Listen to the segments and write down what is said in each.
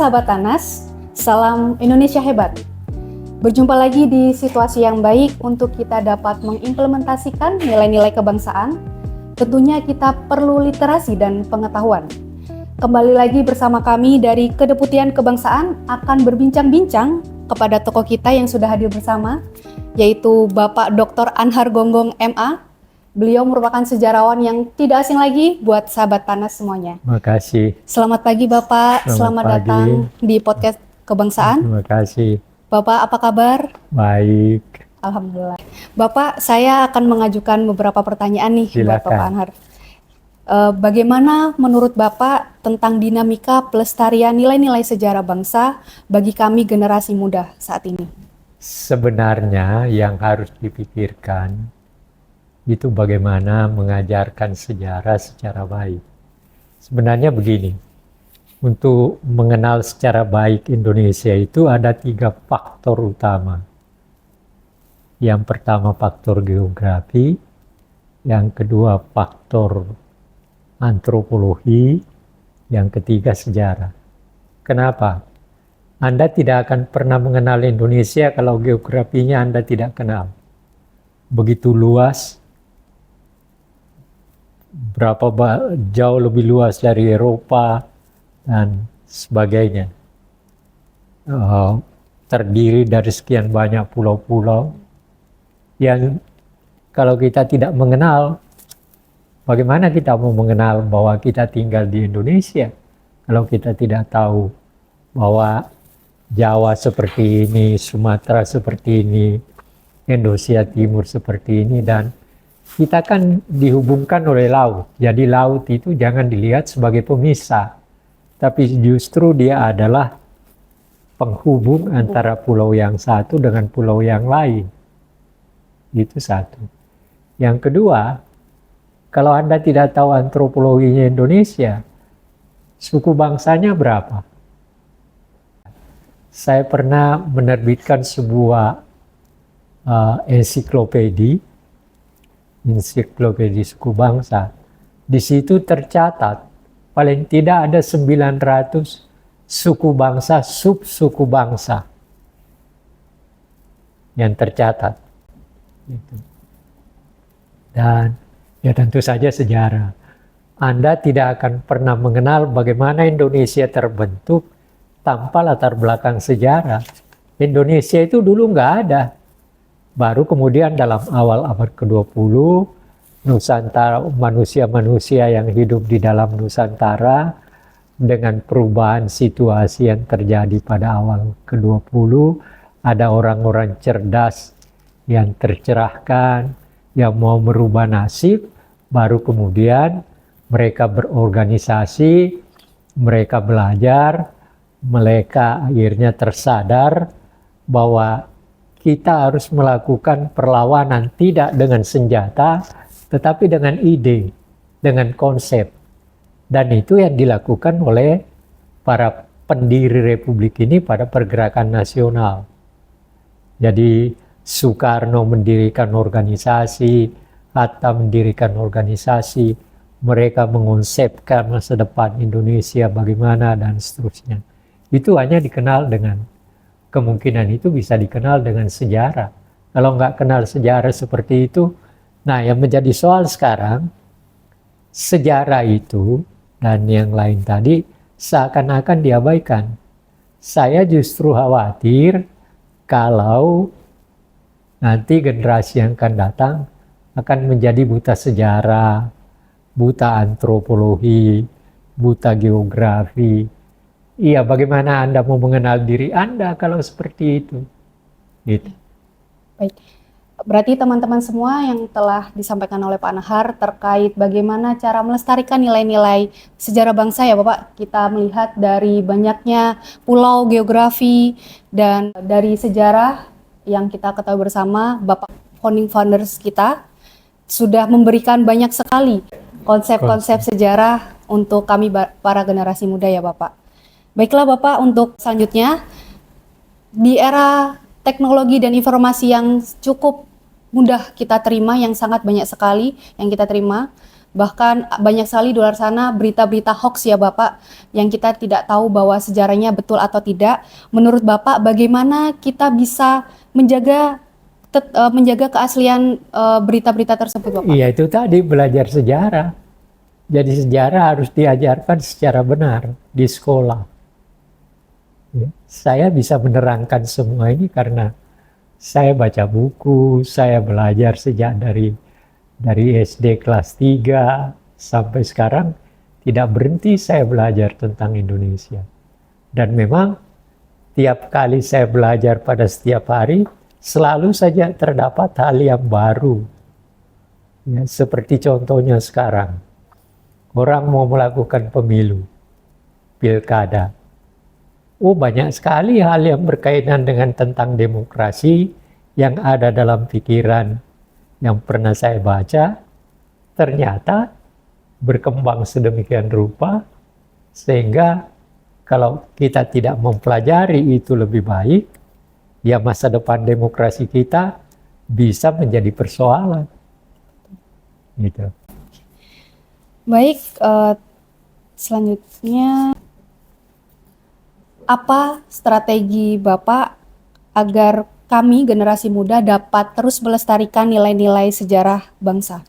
sahabat Tanas, salam Indonesia hebat. Berjumpa lagi di situasi yang baik untuk kita dapat mengimplementasikan nilai-nilai kebangsaan. Tentunya kita perlu literasi dan pengetahuan. Kembali lagi bersama kami dari Kedeputian Kebangsaan akan berbincang-bincang kepada tokoh kita yang sudah hadir bersama, yaitu Bapak Dr. Anhar Gonggong MA. Beliau merupakan sejarawan yang tidak asing lagi buat sahabat Tanas semuanya. Terima kasih. Selamat pagi Bapak, selamat datang di podcast Kebangsaan. Terima kasih. Bapak apa kabar? Baik. Alhamdulillah. Bapak, saya akan mengajukan beberapa pertanyaan nih buat Bapak Anhar. Bagaimana menurut Bapak tentang dinamika pelestarian nilai-nilai sejarah bangsa bagi kami generasi muda saat ini? Sebenarnya yang harus dipikirkan itu bagaimana mengajarkan sejarah secara baik. Sebenarnya begini, untuk mengenal secara baik Indonesia itu ada 3 faktor utama. Yang pertama faktor geografi, yang kedua faktor antropologi, yang ketiga sejarah. Kenapa? Anda tidak akan pernah mengenal Indonesia kalau geografinya Anda tidak kenal. Begitu luas, jauh lebih luas dari Eropa dan sebagainya. Terdiri dari sekian banyak pulau-pulau yang kalau kita tidak mengenal, bagaimana kita mau mengenal bahwa kita tinggal di Indonesia kalau kita tidak tahu bahwa Jawa seperti ini, Sumatera seperti ini, Indonesia Timur seperti ini, dan kita kan dihubungkan oleh laut. Jadi laut itu jangan dilihat sebagai pemisah, tapi justru dia adalah penghubung antara pulau yang satu dengan pulau yang lain. Itu satu. Yang kedua, kalau Anda tidak tahu antropologinya Indonesia, suku bangsanya berapa? Saya pernah menerbitkan sebuah ensiklopedia suku bangsa. Di situ tercatat paling tidak ada 900 suku bangsa, sub-suku bangsa yang tercatat. Dan ya tentu saja sejarah. Anda tidak akan pernah mengenal bagaimana Indonesia terbentuk tanpa latar belakang sejarah. Indonesia itu dulu nggak ada. Baru kemudian dalam awal abad ke-20, Nusantara, manusia-manusia yang hidup di dalam Nusantara, dengan perubahan situasi yang terjadi pada awal ke-20, ada orang-orang cerdas yang tercerahkan, yang mau merubah nasib, baru kemudian mereka berorganisasi, mereka belajar, mereka akhirnya tersadar bahwa kita harus melakukan perlawanan tidak dengan senjata, tetapi dengan ide, dengan konsep. Dan itu yang dilakukan oleh para pendiri Republik ini pada pergerakan nasional. Jadi Soekarno mendirikan organisasi, Hatta mendirikan organisasi, mereka mengonsepkan masa depan Indonesia bagaimana dan seterusnya. Itu hanya dikenal dengan kemungkinan itu bisa dikenal dengan sejarah. Kalau nggak kenal sejarah seperti itu, nah yang menjadi soal sekarang, sejarah itu dan yang lain tadi seakan-akan diabaikan. Saya justru khawatir kalau nanti generasi yang akan datang akan menjadi buta sejarah, buta antropologi, buta geografi. Iya, bagaimana Anda mau mengenal diri Anda kalau seperti itu? Gitu. Baik, berarti teman-teman semua yang telah disampaikan oleh Pak Anhar terkait bagaimana cara melestarikan nilai-nilai sejarah bangsa ya Bapak, kita melihat dari banyaknya pulau, geografi, dan dari sejarah yang kita ketahui bersama, Bapak founding fathers kita sudah memberikan banyak sekali konsep-konsep sejarah untuk kami para generasi muda ya Bapak. Baiklah Bapak, untuk selanjutnya, di era teknologi dan informasi yang cukup mudah kita terima, yang sangat banyak sekali yang kita terima, Bahkan banyak sekali di luar sana berita-berita hoax ya Bapak, yang kita tidak tahu bahwa sejarahnya betul atau tidak. Menurut Bapak, bagaimana kita bisa menjaga keaslian berita-berita tersebut Bapak? Iya, itu tadi belajar sejarah. Jadi sejarah harus diajarkan secara benar di sekolah. Ya, saya bisa menerangkan semua ini karena saya baca buku, saya belajar sejak dari SD kelas 3 sampai sekarang tidak berhenti saya belajar tentang Indonesia. Dan memang tiap kali saya belajar pada setiap hari, selalu saja terdapat hal yang baru. Ya, seperti contohnya sekarang, orang mau melakukan pemilu, pilkada. Oh, banyak sekali hal yang berkaitan dengan tentang demokrasi yang ada dalam pikiran yang pernah saya baca, ternyata berkembang sedemikian rupa, sehingga kalau kita tidak mempelajari itu lebih baik, ya masa depan demokrasi kita bisa menjadi persoalan. Gitu. Baik, selanjutnya apa strategi Bapak agar kami generasi muda dapat terus melestarikan nilai-nilai sejarah bangsa?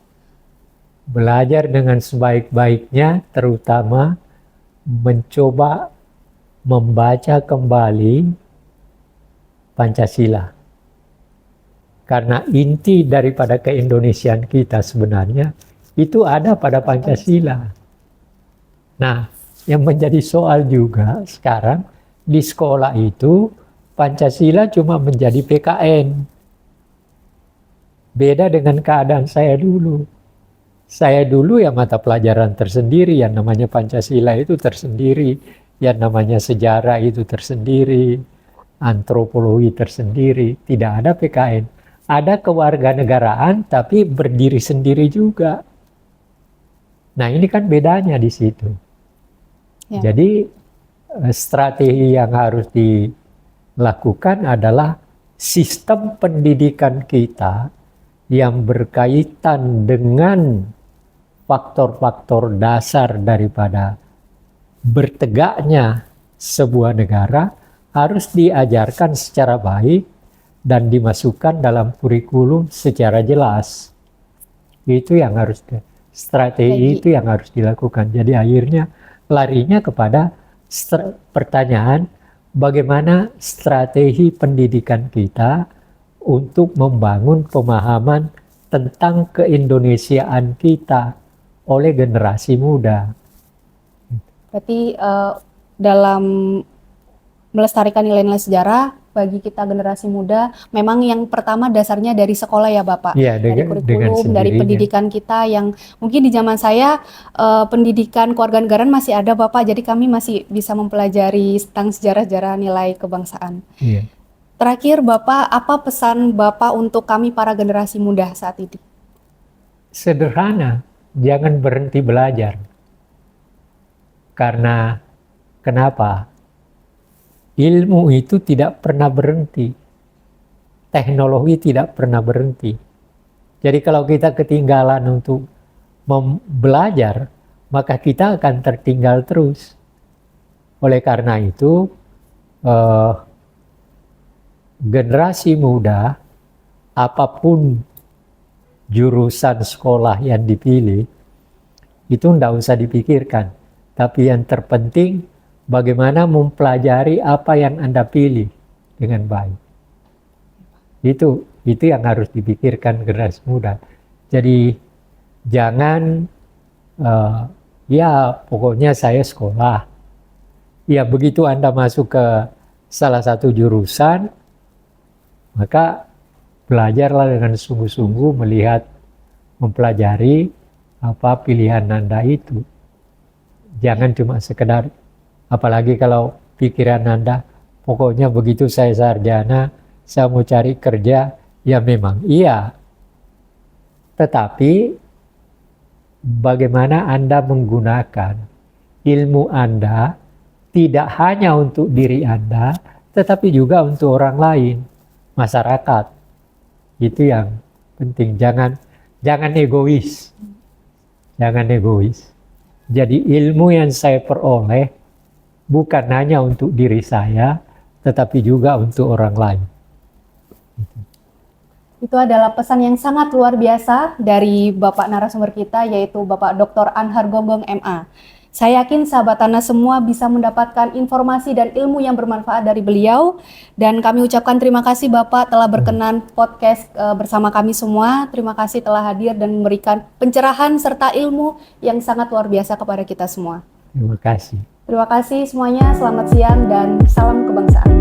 Belajar dengan sebaik-baiknya, terutama mencoba membaca kembali Pancasila. Karena inti daripada keindonesiaan kita sebenarnya itu ada pada Pancasila. Nah, yang menjadi soal juga sekarang di sekolah itu Pancasila cuma menjadi PKN. Beda dengan keadaan saya dulu. Saya dulu ya mata pelajaran tersendiri, yang namanya Pancasila itu tersendiri, yang namanya sejarah itu tersendiri, antropologi tersendiri, tidak ada PKN. Ada kewarganegaraan tapi berdiri sendiri juga. Nah, ini kan bedanya di situ. Ya. Jadi strategi yang harus dilakukan adalah sistem pendidikan kita yang berkaitan dengan faktor-faktor dasar daripada bertegaknya sebuah negara harus diajarkan secara baik dan dimasukkan dalam kurikulum secara jelas. Itu yang harus strategi itu yang harus dilakukan. Jadi akhirnya larinya kepada pertanyaan bagaimana strategi pendidikan kita untuk membangun pemahaman tentang keindonesiaan kita oleh generasi muda. Berarti dalam melestarikan nilai-nilai sejarah bagi kita generasi muda, memang yang pertama dasarnya dari sekolah ya Bapak, Ya, dari kurikulum, dari pendidikan kita yang mungkin di zaman saya pendidikan kewarganegaraan masih ada Bapak, jadi kami masih bisa mempelajari tentang sejarah-sejarah nilai kebangsaan. Ya. Terakhir Bapak, apa pesan Bapak untuk kami para generasi muda saat ini? Sederhana, jangan berhenti belajar. Karena kenapa? Ilmu itu tidak pernah berhenti. Teknologi tidak pernah berhenti. Jadi kalau kita ketinggalan untuk belajar, maka kita akan tertinggal terus. Oleh karena itu, generasi muda, apapun jurusan sekolah yang dipilih, itu tidak usah dipikirkan. Tapi yang terpenting, bagaimana mempelajari apa yang Anda pilih dengan baik. Itu yang harus dipikirkan generasi muda. Jadi jangan ya pokoknya saya sekolah. Ya begitu Anda masuk ke salah satu jurusan, maka belajarlah dengan sungguh-sungguh melihat, mempelajari apa pilihan Anda itu. Jangan cuma sekedar, apalagi kalau pikiran Anda, pokoknya begitu saya sarjana, saya mau cari kerja, ya memang iya. Tetapi bagaimana Anda menggunakan ilmu Anda tidak hanya untuk diri Anda, tetapi juga untuk orang lain, masyarakat. Itu yang penting, jangan egois. jangan egois. Jadi ilmu yang saya peroleh bukan hanya untuk diri saya, tetapi juga untuk orang lain. Itu adalah pesan yang sangat luar biasa dari Bapak narasumber kita, yaitu Bapak Dr. Anhar Gonggong MA. Saya yakin sahabat Tanah semua bisa mendapatkan informasi dan ilmu yang bermanfaat dari beliau. Dan kami ucapkan terima kasih Bapak telah berkenan podcast bersama kami semua. Terima kasih telah hadir dan memberikan pencerahan serta ilmu yang sangat luar biasa kepada kita semua. Terima kasih. Terima kasih semuanya, selamat siang dan salam kebangsaan.